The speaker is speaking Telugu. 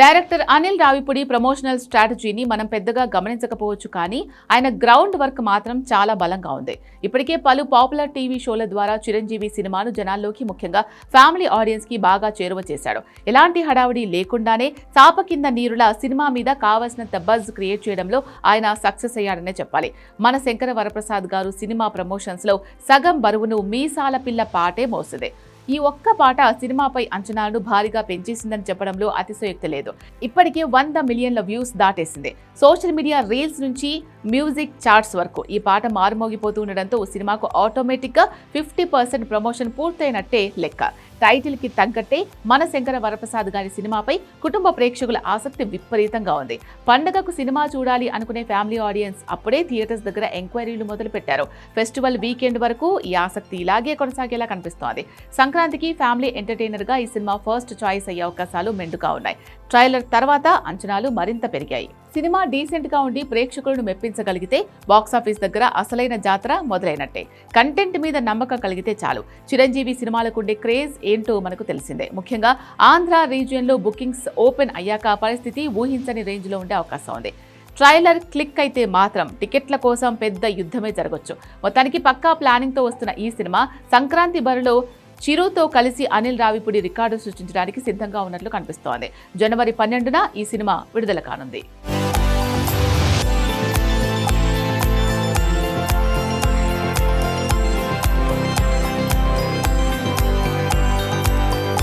డైరెక్టర్ అనిల్ రావిపూడి ప్రమోషనల్ స్ట్రాటజీని మనం పెద్దగా గమనించకపోవచ్చు, కానీ ఆయన గ్రౌండ్ వర్క్ మాత్రం చాలా బలంగా ఉంది. ఇప్పటికే పలు పాపులర్ టీవీ షోల ద్వారా చిరంజీవి సినిమాను జనాల్లోకి, ముఖ్యంగా ఫ్యామిలీ ఆడియన్స్ కి బాగా చేరువ చేశాడు. ఎలాంటి హడావిడి లేకుండానే చాప కింద నీరులా సినిమా మీద కావాల్సినంత బజ్ క్రియేట్ చేయడంలో ఆయన సక్సెస్ అయ్యాడనే చెప్పాలి. మన శంకర వరప్రసాద్ గారు సినిమా ప్రమోషన్స్ లో సగం బరువును మీసాల పిల్ల పాటే మోసింది. ఈ ఒక్క పాట సినిమాపై అంచనాలను భారీగా పెంచేసిందని చెప్పడంలో అతిశయోక్తి లేదు. ఇప్పటికే 100 మిలియన్ల వ్యూస్ దాటేసింది. సోషల్ మీడియా రీల్స్ నుంచి మ్యూజిక్ చార్ట్స్ వరకు ఈ పాట మారుమోగిపోతూ ఉండడంతో సినిమాకు ఆటోమేటిక్గా 50% ప్రమోషన్ పూర్తయినట్టే లెక్క. టైటిల్ కి తగ్గట్టే మన శంకర వరప్రసాద్ గారి సినిమాపై కుటుంబ ప్రేక్షకుల ఆసక్తి విపరీతంగా ఉంది. పండగకు సినిమా చూడాలి అనుకునే ఫ్యామిలీ ఆడియన్స్ అప్పుడే థియేటర్స్ దగ్గర ఎంక్వైరీలు మొదలు పెట్టారు. ఫెస్టివల్ వీకెండ్ వరకు ఈ ఆసక్తి ఇలాగే కొనసాగేలా కనిపిస్తోంది. సంక్రాంతికి ఫ్యామిలీ ఎంటర్టైనర్ గా ఈ సినిమా ఫస్ట్ చాయిస్ అయ్యే అవకాశాలు మెండుగా ఉన్నాయి. ట్రైలర్ తర్వాత అంచనాలు మరింత పెరిగాయి. సినిమా డీసెంట్ గా ఉండి ప్రేక్షకులను మెప్పించగలిగితే బాక్సాఫీస్ దగ్గర అసలైన జాతర మొదలైనట్టే. కంటెంట్ మీద నమ్మకం కలిగితే చాలు. చిరంజీవి సినిమాలకు ఉండే క్రేజ్ ఏంటో మనకు తెలిసిందే. ముఖ్యంగా ఆంధ్ర రీజియన్ లో బుకింగ్స్ ఓపెన్ అయ్యాక పరిస్థితి ఊహించని రేంజ్ లో ఉండే అవకాశం ఉంది. ట్రైలర్ క్లిక్ అయితే మాత్రం టికెట్ల కోసం పెద్ద యుద్ధమే జరగొచ్చు. మొత్తానికి పక్కా ప్లానింగ్ తో వస్తున్న ఈ సినిమా సంక్రాంతి బరిలో చిరుతో కలిసి అనిల్ రావిపూడి రికార్డు సృష్టించడానికి సిద్ధంగా ఉన్నట్లు కనిపిస్తోంది. జనవరి 12న ఈ సినిమా విడుదల కానుంది.